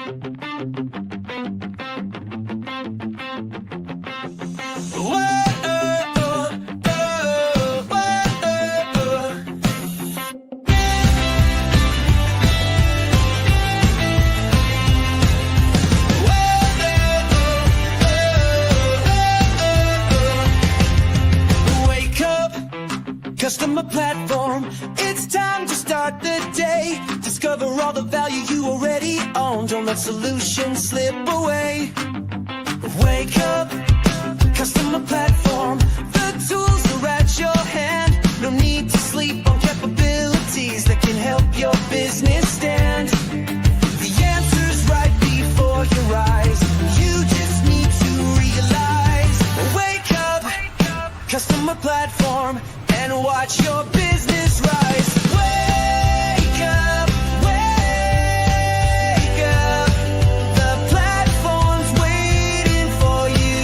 Customer platform, it's time to start the day. Discover all the value you already own. Don't let solutions slip away. Wake up, customer platform. The tools are at your hand. No need to sleep on capabilities that can help your business stand. The answer's right before your eyes. You just need to realize. Wake up, customer platform, and watch your business rise. Wake up, wake up. The platform's waiting for you.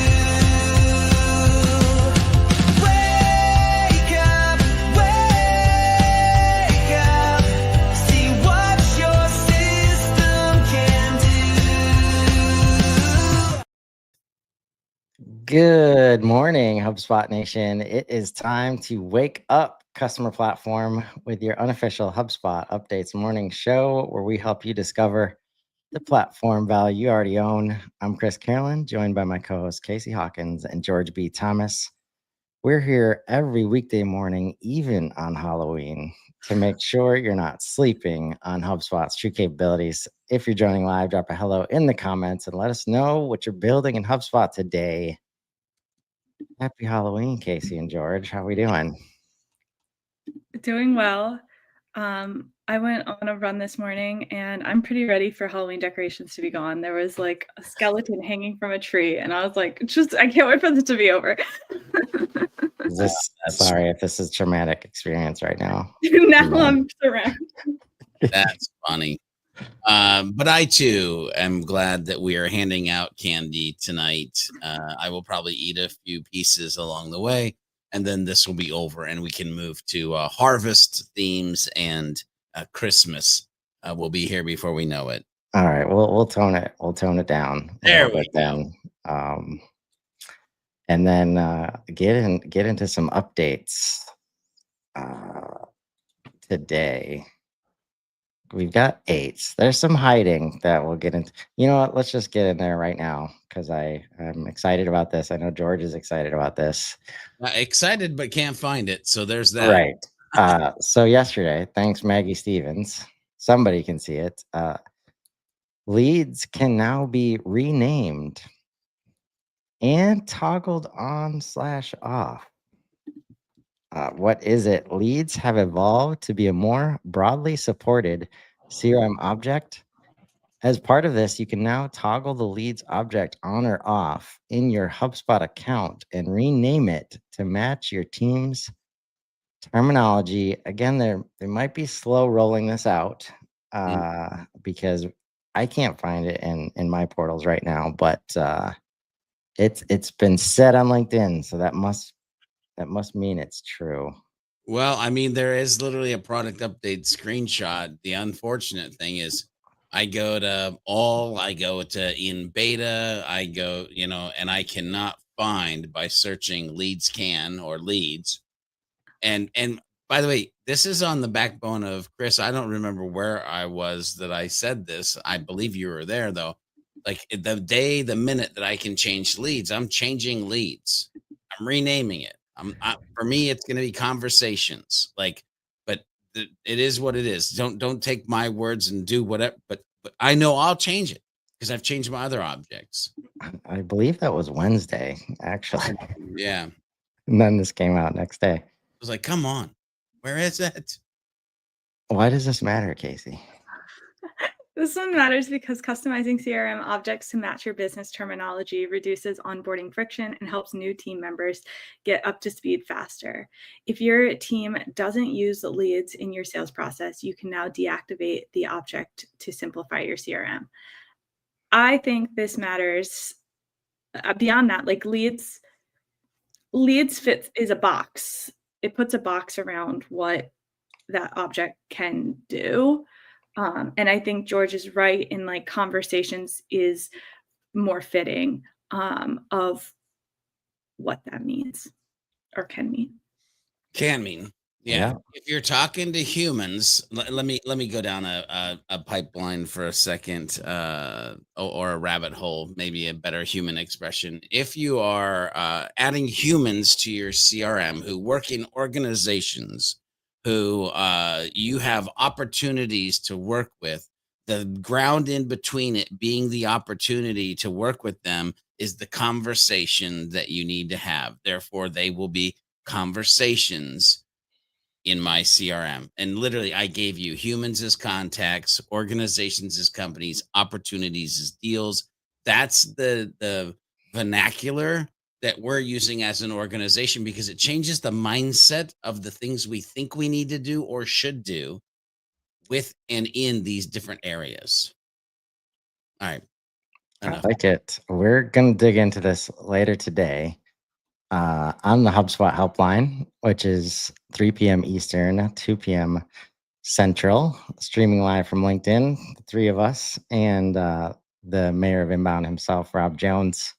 Wake up, wake up. See what your system can do. Good morning, HubSpot Nation. It is time to wake up, customer platform, with your unofficial HubSpot Updates morning show, where we help you discover the platform value you already own. I'm Chris Carolan, joined by my co-hosts Casey Hawkins and George B. Thomas. We're here every weekday morning, even on Halloween, to make sure you're not sleeping on HubSpot's true capabilities. If you're joining live, drop a hello in the comments and let us know what you're building in HubSpot today. Happy Halloween, Casey and George. How are we doing? Doing well. I went on a run this morning and I'm pretty ready for Halloween decorations to be gone. There was like a skeleton hanging from a tree and I was like, I can't wait for this to be over. Sorry if this is a traumatic experience right now. Now I'm surrounded. That's funny. But I too am glad that we are handing out candy tonight. I will probably eat a few pieces along the way, and then this will be over, and we can move to harvest themes and Christmas. We'll be here before we know it. All right, we'll tone it down. There we go. And then get into some updates today. We've got 8. There's some hiding that we'll get into. You know what? Let's just get in there right now because I'm excited about this. I know George is excited about this. Excited, but can't find it. So there's that. Right. So yesterday, thanks Maggie Stevens, somebody can see it. Leads can now be renamed and toggled on/off. What is it? Leads have evolved to be a more broadly supported CRM object. As part of this, you can now toggle the leads object on or off in your HubSpot account and rename it to match your team's terminology. Again, they might be slow rolling this out because I can't find it in my portals right now, but it's been said on LinkedIn, so that must mean it's true. Well, I mean, there is literally a product update screenshot. The unfortunate thing is I go to in beta, and I cannot find by searching leads can or leads. And by the way, this is on the backbone of Chris. I don't remember where I was that I said this. I believe you were there though. Like the minute that I can change leads, I'm changing leads. I'm renaming it. For me, it's going to be conversations. But it is what it is. Don't take my words and do whatever. But I know I'll change it because I've changed my other objects. I believe that was Wednesday, actually. Yeah. And then this came out next day. I was like, come on, where is it? Why does this matter, Casey? This one matters because customizing CRM objects to match your business terminology reduces onboarding friction and helps new team members get up to speed faster. If your team doesn't use leads in your sales process, you can now deactivate the object to simplify your CRM. I think this matters beyond that. Like leads is a box. It puts a box around what that object can do. And I think George is right in like conversations is more fitting of what that means or can mean. Can mean. Yeah. Yeah. If you're talking to humans, let me go down a pipeline for a second, or a rabbit hole, maybe a better human expression. If you are adding humans to your CRM who work in organizations, who you have opportunities to work with, the ground in between it being the opportunity to work with them is the conversation that you need to have. Therefore, they will be conversations in my CRM. And literally, I gave you humans as contacts, organizations as companies, opportunities as deals. That's the vernacular that we're using as an organization, because it changes the mindset of the things we think we need to do or should do with and in these different areas. All right. I Enough. like it. We're going to dig into this later today on the HubSpot helpline, which is 3 p.m. Eastern, 2 p.m. Central, streaming live from LinkedIn, the three of us, and the mayor of Inbound himself, Rob Jones,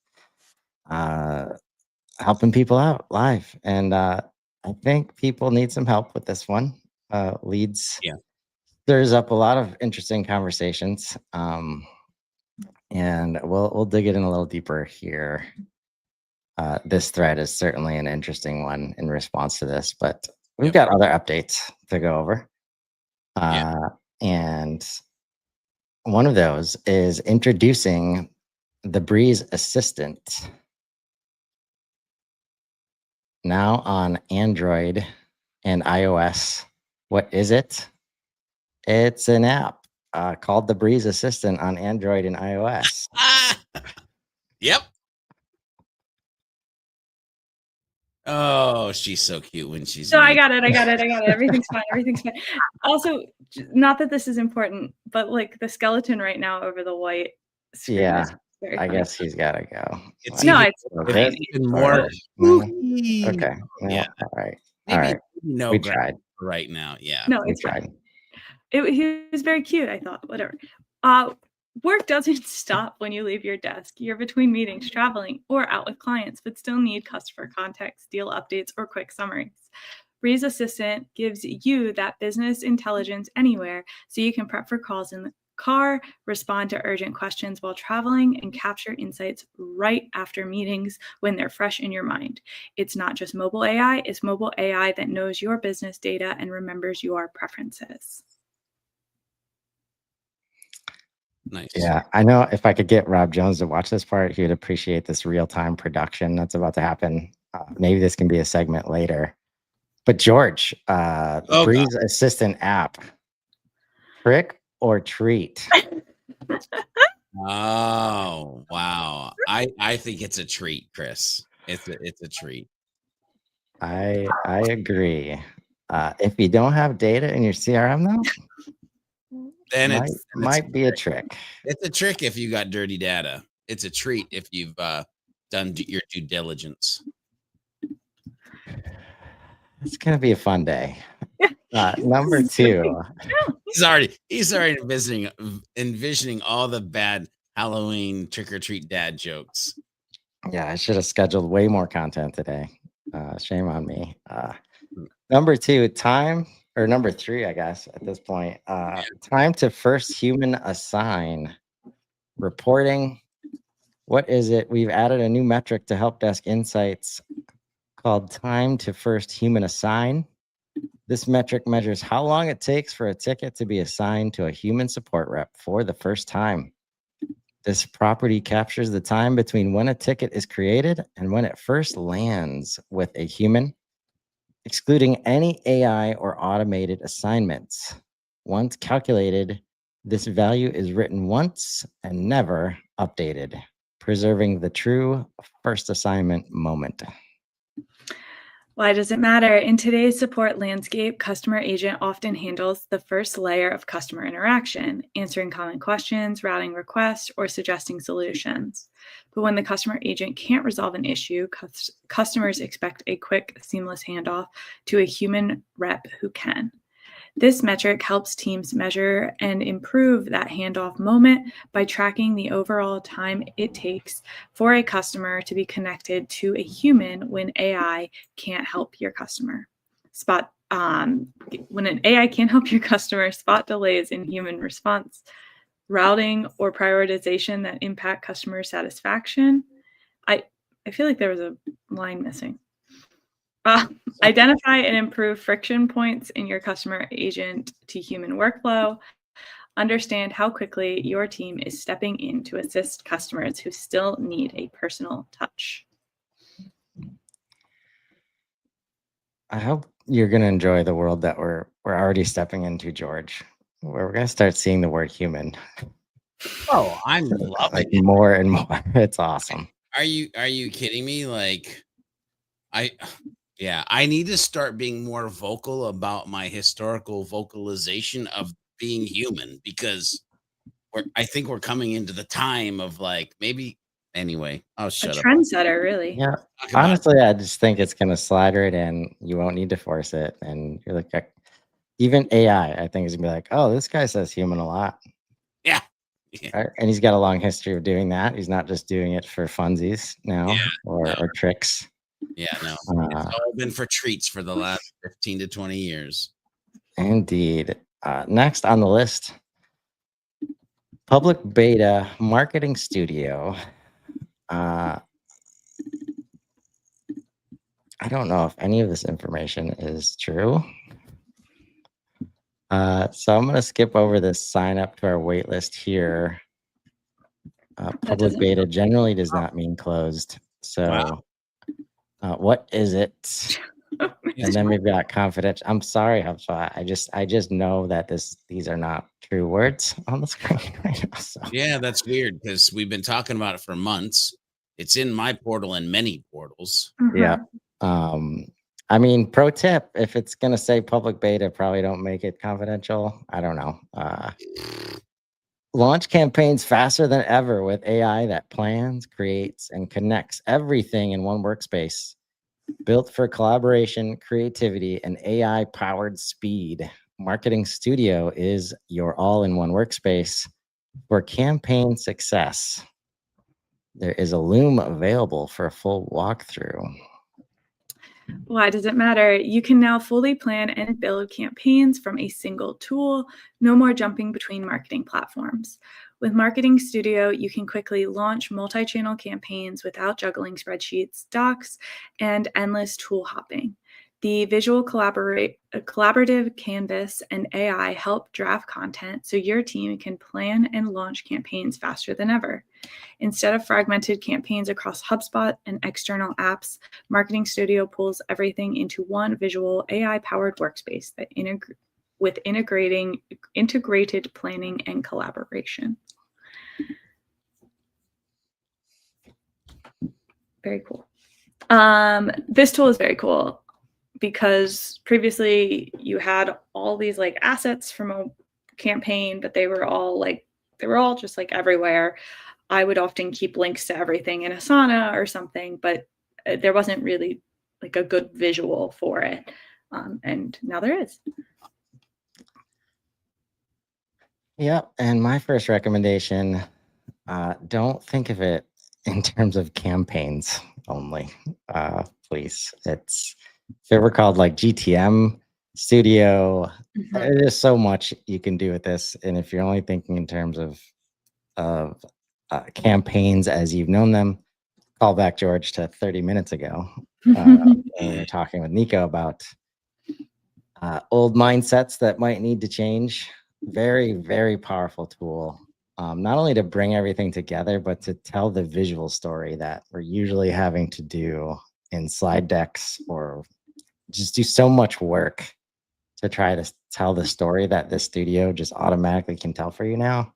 helping people out live. And I think people need some help with this one. Leads. Yeah. There's up a lot of interesting conversations. And we'll dig it in a little deeper here. This thread is certainly an interesting one in response to this, but we've got other updates to go over. And one of those is introducing the Breeze Assistant now on Android and iOS. What is it? It's an app called the Breeze Assistant on Android and iOS. Yep. Oh, she's so cute when she's. So I got it. Everything's fine. Everything's fine. Also, not that this is important, but like the skeleton right now over the white screen. Yeah, very I funny. guess he's got to go. It's No, even, it's Okay. it's even more. No? spooky. Okay. No, Yeah. All right. Maybe All right. no We graphic tried. right now. Yeah. no, We it's fine. tried. He was very cute, I thought. Whatever. Work doesn't stop when you leave your desk. You're between meetings, traveling, or out with clients, but still need customer context, deal updates, or quick summaries. Breeze Assistant gives you that business intelligence anywhere, so you can prep for calls in the car, respond to urgent questions while traveling, and capture insights right after meetings when they're fresh in your mind. It's not just mobile AI, it's mobile AI that knows your business data and remembers your preferences. Nice. Yeah, I know if I could get Rob Jones to watch this part, he would appreciate this real-time production that's about to happen. Maybe this can be a segment later. But George, Breeze Assistant app, trick or treat? Oh, wow. I think it's a treat, Chris. It's a treat. I agree. If you don't have data in your CRM, though, Then might it's be a trick. It's a trick if you got dirty data. It's a treat if you've done your due diligence. It's gonna be a fun day. Number two. He's already envisioning all the bad Halloween trick or treat dad jokes. Yeah, I should have scheduled way more content today. Shame on me. Number two, number three, I guess, at this point. Time to first human assign. Reporting. What is it? We've added a new metric to Help Desk Insights called time to first human assign. This metric measures how long it takes for a ticket to be assigned to a human support rep for the first time. This property captures the time between when a ticket is created and when it first lands with a human, excluding any AI or automated assignments. Once calculated, this value is written once and never updated, preserving the true first assignment moment. Why does it matter? In today's support landscape, customer agent often handles the first layer of customer interaction, answering common questions, routing requests, or suggesting solutions. But when the customer agent can't resolve an issue, customers expect a quick, seamless handoff to a human rep who can. This metric helps teams measure and improve that handoff moment by tracking the overall time it takes for a customer to be connected to a human when AI can't help your customer. When an AI can't help your customer, spot delays in human response, routing or prioritization that impact customer satisfaction. I feel like there was a line missing. Identify and improve friction points in your customer agent to human workflow. Understand how quickly your team is stepping in to assist customers who still need a personal touch. I hope you're going to enjoy the world that we're already stepping into, George, where we're going to start seeing the word human Oh, I'm loving like it. more and more. It's awesome. Are you kidding me? Like, I need to start being more vocal about my historical vocalization of being human, because I think we're coming into the time of like, maybe anyway. I'll A shut up. trendsetter, really. Yeah. Talk about it. Honestly, I just think it's going to slide right in. You won't need to force it. And you're like, even AI, I think, is going to be like, oh, this guy says human a lot. Yeah. Right? And he's got a long history of doing that. He's not just doing it for funsies now or tricks. Yeah, no. It's all been for treats for the last 15 to 20 years. Indeed. Next on the list, public beta marketing studio. I don't know if any of this information is true. So I'm going to skip over this sign up to our wait list here. Public beta generally does not mean closed. So what is it? And then we've got confidential. I'm sorry, HubSpot. I just know that these are not true words on the screen right now. So. Yeah, that's weird because we've been talking about it for months. It's in my portal and many portals. Yeah. I mean, pro tip, if it's going to say public beta, probably don't make it confidential. I don't know. Launch campaigns faster than ever with AI that plans, creates, and connects everything in one workspace. Built for collaboration, creativity, and AI-powered speed. Marketing Studio is your all-in-one workspace for campaign success. There is a Loom available for a full walkthrough. Why does it matter? You can now fully plan and build campaigns from a single tool. No more jumping between marketing platforms. With Marketing Studio, you can quickly launch multi-channel campaigns without juggling spreadsheets, docs, and endless tool hopping. The visual collaborative canvas and AI help draft content so your team can plan and launch campaigns faster than ever. Instead of fragmented campaigns across HubSpot and external apps, Marketing Studio pulls everything into one visual AI-powered workspace that with integrated planning and collaboration. Very cool. This tool is very cool because previously you had all these like assets from a campaign, but they were all just like everywhere. I would often keep links to everything in Asana or something, but there wasn't really like a good visual for it. And now there is. Yep. And my first recommendation, don't think of it in terms of campaigns only, please. If it were called like GTM Studio, there's so much you can do with this. And if you're only thinking in terms of campaigns as you've known them, call back, George, to 30 minutes ago when we were talking with Nico about old mindsets that might need to change. Very, very powerful tool. Not only to bring everything together, but to tell the visual story that we're usually having to do in slide decks or just do so much work to try to tell the story that the studio just automatically can tell for you now.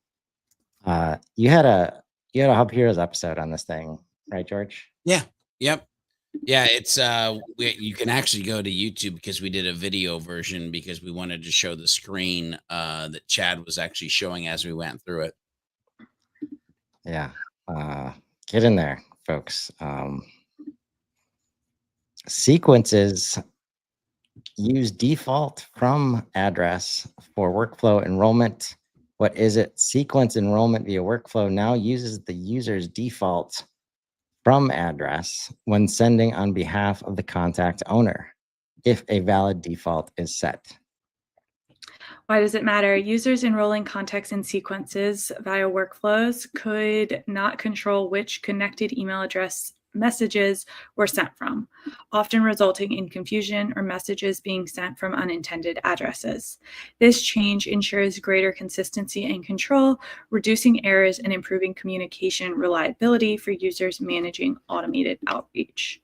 You had a Hub Heroes episode on this thing, right, George? Yeah. Yep. Yeah, it's you can actually go to YouTube because we did a video version because we wanted to show the screen that Chad was actually showing as we went through it. Yeah. Get in there, folks. Sequences use default from address for workflow enrollment. What is it? Sequence enrollment via workflow now uses the user's default from address when sending on behalf of the contact owner, if a valid default is set. Why does it matter? Users enrolling contacts in sequences via workflows could not control which connected email address messages were sent from, often resulting in confusion or messages being sent from unintended addresses. This change ensures greater consistency and control, reducing errors and improving communication reliability for users managing automated outreach.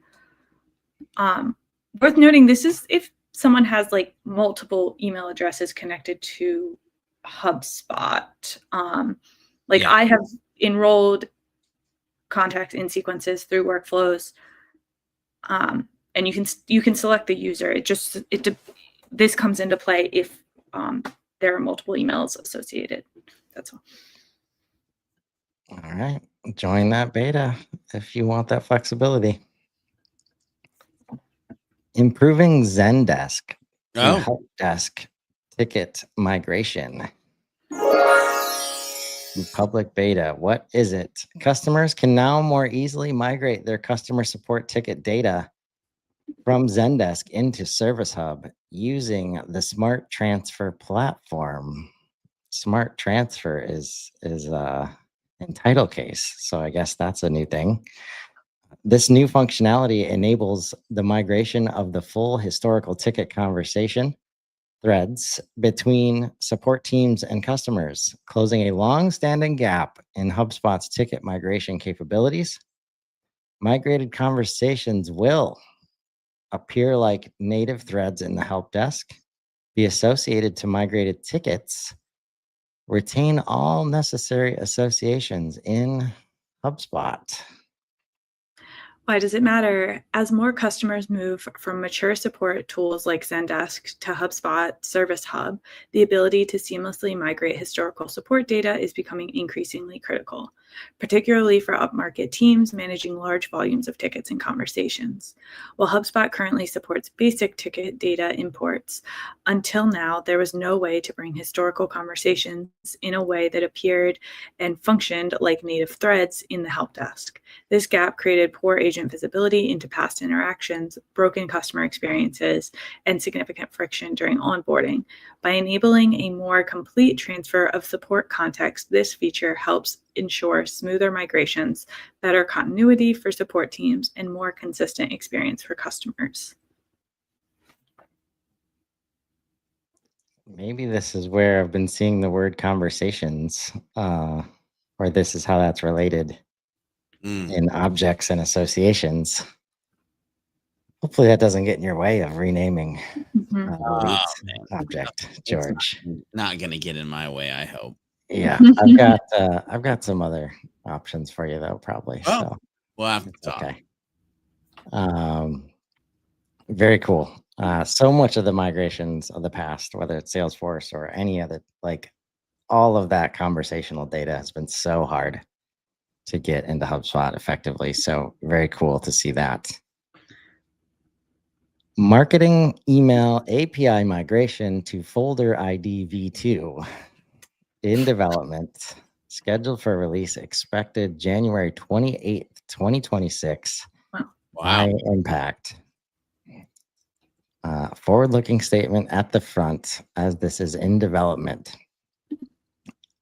Worth noting, this is if someone has like multiple email addresses connected to HubSpot. I have enrolled contacts in sequences through workflows, and you can select the user. This comes into play if there are multiple emails associated. That's all. All right, join that beta if you want that flexibility. Improving Zendesk and help desk ticket migration. Public beta. What is it? Customers can now more easily migrate their customer support ticket data from Zendesk into Service Hub using the Smart Transfer platform. Smart Transfer is in title case, so I guess that's a new thing. This new functionality enables the migration of the full historical ticket conversation threads between support teams and customers, closing a long-standing gap in HubSpot's ticket migration capabilities. Migrated conversations will appear like native threads in the help desk, be associated to migrated tickets, retain all necessary associations in HubSpot. Why does it matter? As more customers move from mature support tools like Zendesk to HubSpot Service Hub, the ability to seamlessly migrate historical support data is becoming increasingly critical, particularly for upmarket teams managing large volumes of tickets and conversations. While HubSpot currently supports basic ticket data imports, until now, there was no way to bring historical conversations in a way that appeared and functioned like native threads in the help desk. This gap created poor agent visibility into past interactions, broken customer experiences, and significant friction during onboarding. By enabling a more complete transfer of support context, this feature helps ensure smoother migrations, better continuity for support teams, and more consistent experience for customers. Maybe this is where I've been seeing the word conversations, or this is how that's related. In objects and associations. Hopefully that doesn't get in your way of renaming object, George. Not gonna get in my way, I hope. Yeah, I've got some other options for you though, probably. So we'll have to talk. Okay. Very cool. So much of the migrations of the past, whether it's Salesforce or any other, like all of that conversational data has been so hard to get into HubSpot effectively. So very cool to see that. Marketing email API migration to folder ID v2 in development, scheduled for release, expected January 28th, 2026. Wow. High impact. Forward-looking statement at the front as this is in development.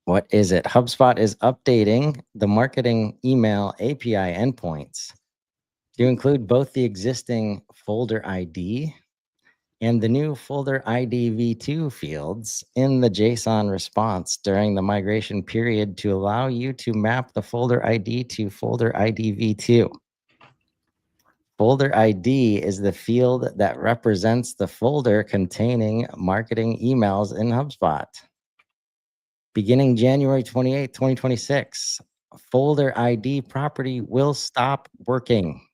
What is it? HubSpot is updating the marketing email API endpoints to include both the existing folder ID and the new folder ID v2 fields in the JSON response during the migration period to allow you to map the folder ID to folder ID v2. Folder ID is the field that represents the folder containing marketing emails in HubSpot. Beginning January 28, 2026, folder ID property will stop working.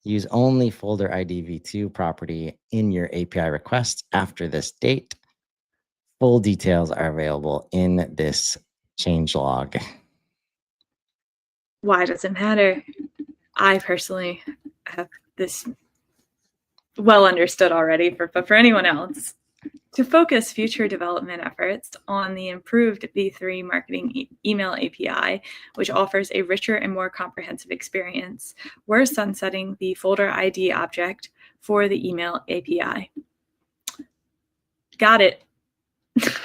Use only folder ID v2 property in your API requests after this date. Full details are available in this changelog. Why does it matter? I personally have this well understood already, but for anyone else, to focus future development efforts on the improved V3 marketing email API, which offers a richer and more comprehensive experience, we're sunsetting the folder ID object for the email API. Got it.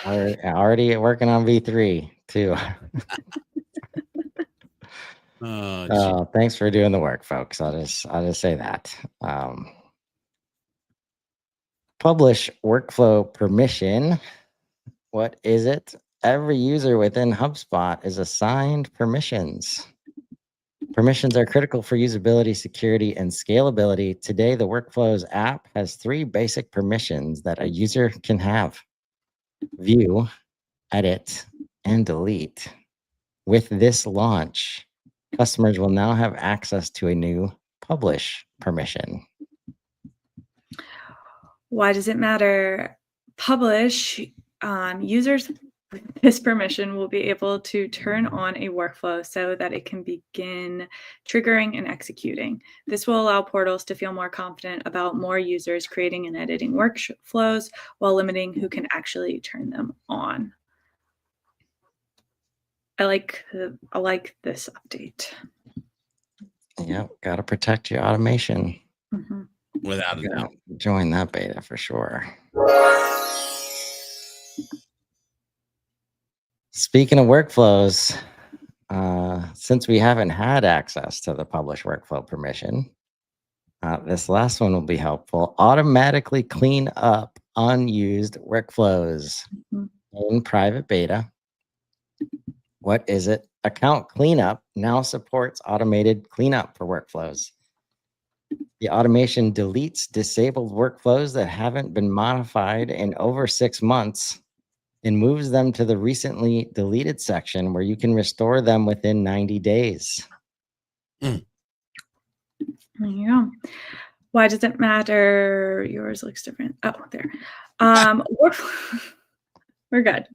Already working on V3 too. Thanks for doing the work, folks. I'll just say that. Publish workflow permission. What is it? Every user within HubSpot is assigned permissions. Permissions are critical for usability, security, and scalability. Today, the Workflows app has 3 basic permissions that a user can have: view, edit, and delete. With this launch, customers will now have access to a new publish permission. Why does it matter? Publish, users with this permission will be able to turn on a workflow so that it can begin triggering and executing. This will allow portals to feel more confident about more users creating and editing workflows while limiting who can actually turn them on. I like this update. Yep, got to protect your automation. Mm-hmm. Without a doubt. Join that beta for sure. Speaking of workflows, since we haven't had access to the publish workflow permission, this last one will be helpful. Automatically clean up unused workflows in private beta. What is it? Account cleanup now supports automated cleanup for workflows. The automation deletes disabled workflows that haven't been modified in over 6 months and moves them to the recently deleted section where you can restore them within 90 days. There you go. Why does it matter? Yours looks different. Oh, there. We're good.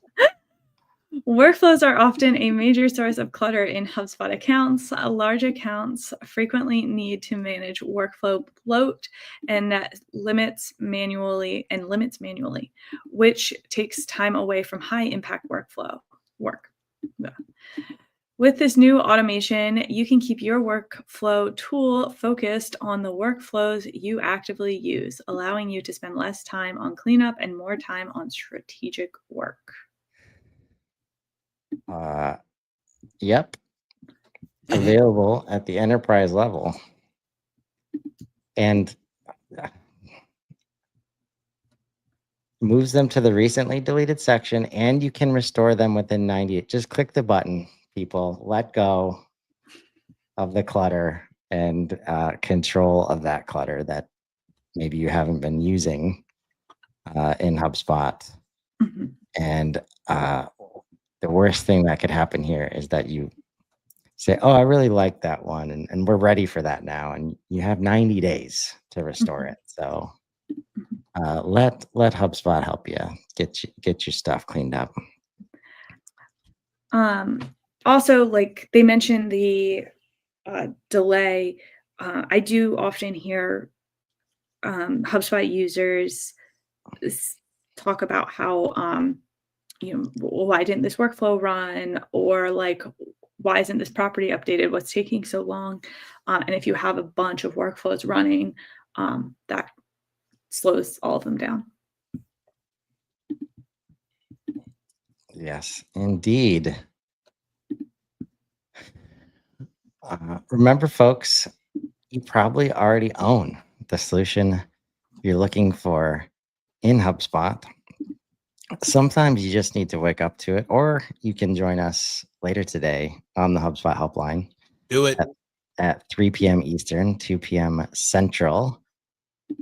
Workflows are often a major source of clutter in HubSpot accounts. Large accounts frequently need to manage workflow bloat and limits manually, which takes time away from high impact work. With this new automation, you can keep your workflow tool focused on the workflows you actively use, allowing you to spend less time on cleanup and more time on strategic work. Yep. Available at the enterprise level. And moves them to the recently deleted section, and you can restore them within 90. Just click the button, people. Let go of the clutter and control of that clutter that maybe you haven't been using in HubSpot. Mm-hmm. And the worst thing that could happen here is that you say, oh, I really like that one, and we're ready for that now. And you have 90 days to restore it. So let HubSpot help you get your stuff cleaned up. Also, like they mentioned the delay. I do often hear HubSpot users talk about how why didn't this workflow run, or like, why isn't this property updated? What's taking so long? And if you have a bunch of workflows running, that slows all of them down. Yes, indeed. Remember, folks, you probably already own the solution you're looking for in HubSpot. Sometimes you just need to wake up to it, or you can join us later today on the HubSpot helpline. Do it at 3 p.m. Eastern, 2 p.m. Central,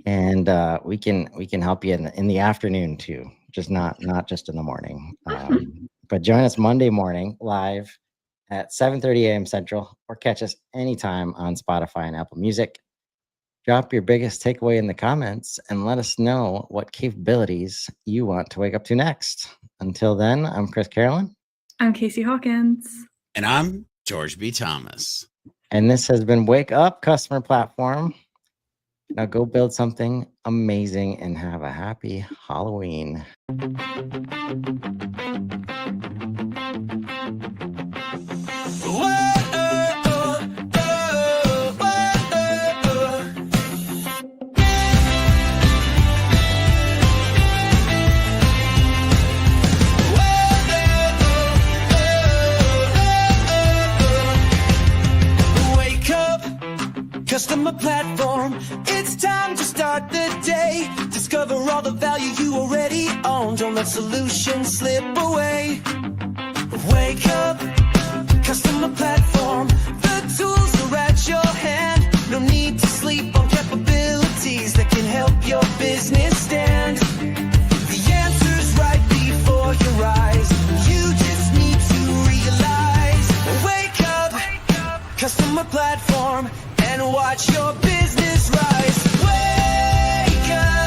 and we can help you in the afternoon too, just not just in the morning. But join us Monday morning live at 7:30 a.m. Central, or catch us anytime on Spotify and Apple Music. Drop your biggest takeaway in the comments and let us know what capabilities you want to wake up to next. Until then, I'm Chris Carolan. I'm Casey Hawkins. And I'm George B. Thomas. And this has been Wake Up Customer Platform. Now go build something amazing and have a happy Halloween. Wake up, customer platform. It's time to start the day. Discover all the value you already own. Don't let solutions slip away. Wake up, customer platform. The tools are at your hand. No need to sleep on capabilities that can help your business stand. The answer's right before your eyes. You just need to realize. Wake up, platform and watch your business rise. Wake up.